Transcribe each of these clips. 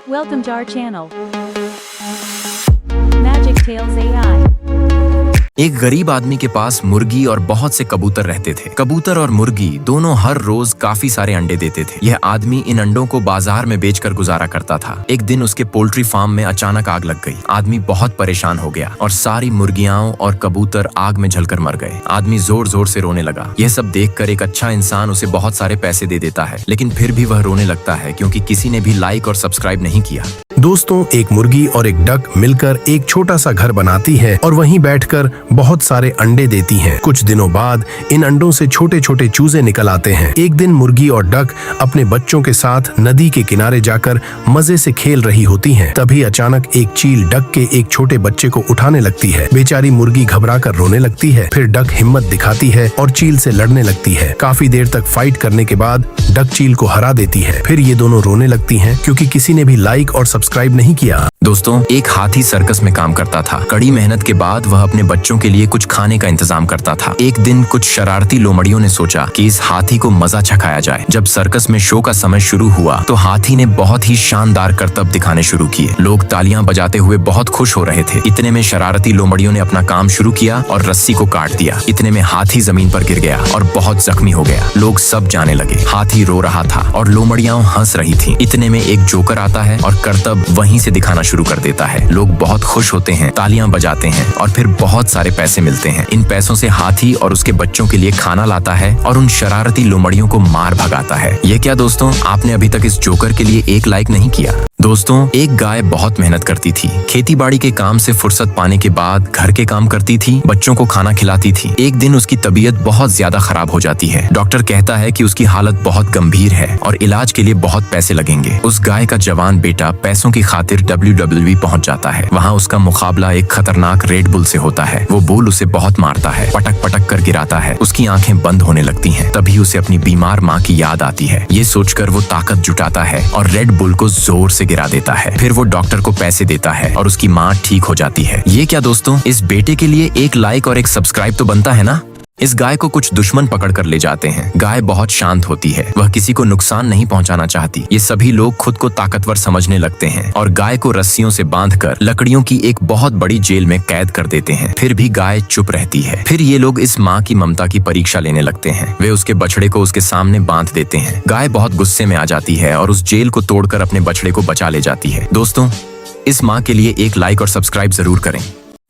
Welcome to our channel. Magic Tales AI. एक गरीब आदमी के पास मुर्गी और बहुत से कबूतर रहते थे। कबूतर और मुर्गी दोनों हर रोज काफी सारे अंडे देते थे। यह आदमी इन अंडों को बाजार में बेचकर गुजारा करता था। एक दिन उसके पोल्ट्री फार्म में अचानक आग लग गई। आदमी बहुत परेशान हो गया और सारी मुर्गियां और कबूतर आग में जलकर मर गए। आदमी जोर जोर से रोने लगा। यह सब देखकर एक अच्छा इंसान उसे बहुत सारे पैसे दे देता है, लेकिन फिर भी वह रोने लगता है क्योंकि किसी ने भी लाइक और सब्सक्राइब नहीं किया। दोस्तों, एक मुर्गी और एक डक मिलकर एक छोटा सा घर बनाती है और वहीं बैठकर बहुत सारे अंडे देती हैं। कुछ दिनों बाद इन अंडों से छोटे छोटे चूजे निकल आते हैं। एक दिन मुर्गी और डक अपने बच्चों के साथ नदी के किनारे जाकर मजे से खेल रही होती हैं। तभी अचानक एक चील डक के एक छोटे बच्चे को उठाने लगती है। बेचारी मुर्गी घबराकर रोने लगती है। फिर डक हिम्मत दिखाती है और चील से लड़ने लगती है। काफी देर तक फाइट करने के बाद डक चील को हरा देती है। फिर ये दोनों रोने लगती हैं क्योंकि किसी ने भी लाइक और सब्सक्राइब नहीं किया। दोस्तों, एक हाथी सर्कस में काम करता था। कड़ी मेहनत के बाद वह अपने बच्चों के लिए कुछ खाने का इंतजाम करता था। एक दिन कुछ शरारती लोमड़ियों ने सोचा कि इस हाथी को मजा चखाया जाए। जब सर्कस में शो का समय शुरू हुआ तो हाथी ने बहुत ही शानदार करतब दिखाने शुरू किए। लोग तालियां बजाते हुए बहुत खुश हो रहे थे। इतने में शरारती लोमड़ियों ने अपना काम शुरू किया और रस्सी को काट दिया। इतने में हाथी जमीन पर गिर गया और बहुत जख्मी हो गया। लोग सब जाने लगे। हाथी रो रहा था और लोमड़ियां हंस रही थी। इतने में एक जोकर आता है और करतब वहीं से दिखाना शुरू कर देता है। लोग बहुत खुश होते हैं, तालियां बजाते हैं और फिर बहुत सारे पैसे मिलते हैं। इन पैसों से हाथी और उसके बच्चों के लिए खाना लाता है और उन शरारती लोमड़ियों को मार भगाता है। ये क्या दोस्तों, आपने अभी तक इस जोकर के लिए एक लाइक नहीं किया। दोस्तों, एक गाय बहुत मेहनत करती थी। खेती बाड़ी के काम से फुर्सत पाने के बाद घर के काम करती थी, बच्चों को खाना खिलाती थी। एक दिन उसकी तबीयत बहुत ज्यादा खराब हो जाती है। डॉक्टर कहता है कि उसकी हालत बहुत गंभीर है और इलाज के लिए बहुत पैसे लगेंगे। उस गाय का जवान बेटा पैसों की खातिर WWE पहुंच जाता है। वहाँ उसका मुकाबला एक खतरनाक रेड बुल से होता है। वो बुल उसे बहुत मारता है, पटक पटक कर गिराता है। उसकी आंखें बंद होने लगती हैं। तभी उसे अपनी बीमार माँ की याद आती है। ये सोचकर वो ताकत जुटाता है और रेड बुल को जोर से गिरा देता है। फिर वो डॉक्टर को पैसे देता है और उसकी माँ ठीक हो जाती है। ये क्या दोस्तों, इस बेटे के लिए एक लाइक और एक सब्सक्राइब तो बनता है ना। इस गाय को कुछ दुश्मन पकड़ कर ले जाते हैं। गाय बहुत शांत होती है, वह किसी को नुकसान नहीं पहुंचाना चाहती। ये सभी लोग खुद को ताकतवर समझने लगते हैं और गाय को रस्सियों से बांधकर लकड़ियों की एक बहुत बड़ी जेल में कैद कर देते हैं। फिर भी गाय चुप रहती है। फिर ये लोग इस माँ की ममता की परीक्षा लेने लगते हैं। वे उसके बछड़े को उसके सामने बांध देते हैं। गाय बहुत गुस्से में आ जाती है और उस जेल को तोड़कर अपने बछड़े को बचा ले जाती है। दोस्तों, इस माँ के लिए एक लाइक और सब्सक्राइब जरूर करें।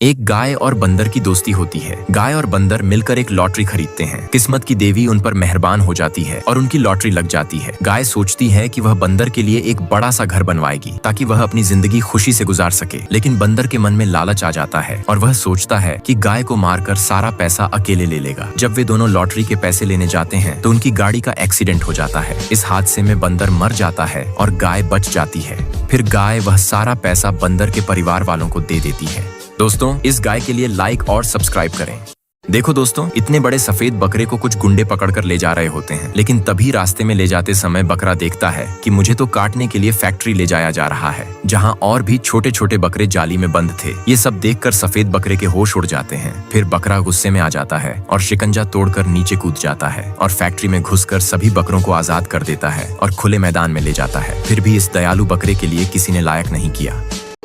एक गाय और बंदर की दोस्ती होती है। गाय और बंदर मिलकर एक लॉटरी खरीदते हैं। किस्मत की देवी उन पर मेहरबान हो जाती है और उनकी लॉटरी लग जाती है। गाय सोचती है कि वह बंदर के लिए एक बड़ा सा घर बनवाएगी ताकि वह अपनी जिंदगी खुशी से गुजार सके। लेकिन बंदर के मन में लालच आ जाता है और वह सोचता है कि गाय को मारकर सारा पैसा अकेले ले लेगा। जब वे दोनों लॉटरी के पैसे लेने जाते हैं तो उनकी गाड़ी का एक्सीडेंट हो जाता है। इस हादसे में बंदर मर जाता है और गाय बच जाती है। फिर गाय वह सारा पैसा बंदर के परिवार वालों को दे देती है। दोस्तों, इस गाय के लिए लाइक और सब्सक्राइब करें। देखो दोस्तों, इतने बड़े सफेद बकरे को कुछ गुंडे पकड़कर ले जा रहे होते हैं, लेकिन तभी रास्ते में ले जाते समय बकरा देखता है कि मुझे तो काटने के लिए फैक्ट्री ले जाया जा रहा है, जहां और भी छोटे छोटे बकरे जाली में बंद थे। ये सब देखकर सफेद बकरे के होश उड़ जाते हैं। फिर बकरा गुस्से में आ जाता है और शिकंजा तोड़कर नीचे कूद जाता है और फैक्ट्री में घुसकर सभी बकरों को आजाद कर देता है और खुले मैदान में ले जाता है। फिर भी इस दयालु बकरे के लिए किसी ने लायक नहीं किया।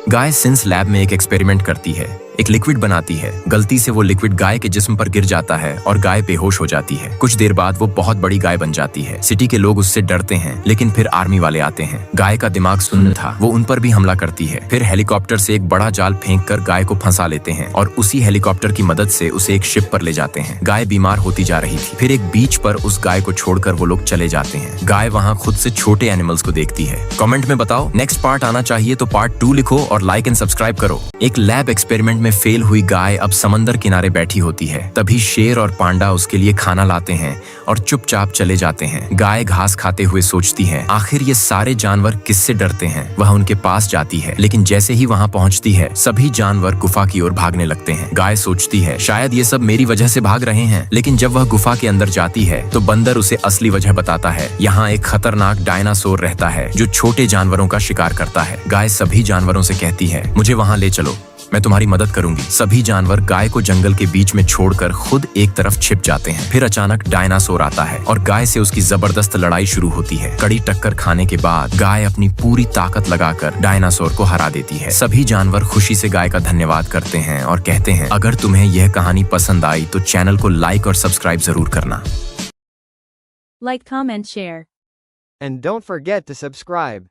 गाय सिंस लैब में एक एक्सपेरिमेंट करती है। एक लिक्विड बनाती है। गलती से वो लिक्विड गाय के जिस्म पर गिर जाता है और गाय बेहोश हो जाती है। कुछ देर बाद वो बहुत बड़ी गाय बन जाती है। सिटी के लोग उससे डरते हैं, लेकिन फिर आर्मी वाले आते हैं। गाय का दिमाग शून्य था, वो उन पर भी हमला करती है। फिर हेलीकॉप्टर से एक बड़ा जाल फेंक कर गाय को फंसा लेते हैं और उसी हेलीकॉप्टर की मदद से उसे एक शिप पर ले जाते हैं। गाय बीमार होती जा रही थी। फिर एक बीच पर उस गाय को छोड़कर वो लोग चले जाते हैं। गाय वहाँ खुद से छोटे एनिमल्स को देखती है। कमेंट में बताओ नेक्स्ट पार्ट आना चाहिए तो पार्ट 2 लिखो और लाइक एंड सब्सक्राइब करो। एक लैब एक्सपेरिमेंट में फेल हुई गाय अब समंदर किनारे बैठी होती है। तभी शेर और पांडा उसके लिए खाना लाते हैं और चुपचाप चले जाते हैं। गाय घास खाते हुए सोचती है, आखिर ये सारे जानवर किससे डरते हैं। वह उनके पास जाती है, लेकिन जैसे ही वहां पहुंचती है सभी जानवर गुफा की ओर भागने लगते हैं। गाय सोचती है शायद ये सब मेरी वजह से भाग रहे हैं, लेकिन जब वह गुफा के अंदर जाती है तो बंदर उसे असली वजह बताता है। यहाँ एक खतरनाक डायनासोर रहता है जो छोटे जानवरों का शिकार करता है। गाय सभी जानवरों से कहती है, मुझे वहाँ ले चलो। मैं तुम्हारी मदद करूंगी। सभी जानवर गाय को जंगल के बीच में छोड़कर खुद एक तरफ छिप जाते हैं। फिर अचानक डायनासोर आता है और गाय से उसकी जबरदस्त लड़ाई शुरू होती है। कड़ी टक्कर खाने के बाद गाय अपनी पूरी ताकत लगाकर डायनासोर को हरा देती है। सभी जानवर खुशी से गाय का धन्यवाद करते हैं और कहते हैं, अगर तुम्हें यह कहानी पसंद आई तो चैनल को लाइक और सब्सक्राइब जरूर करना। Like, comment, share. And don't forget to subscribe.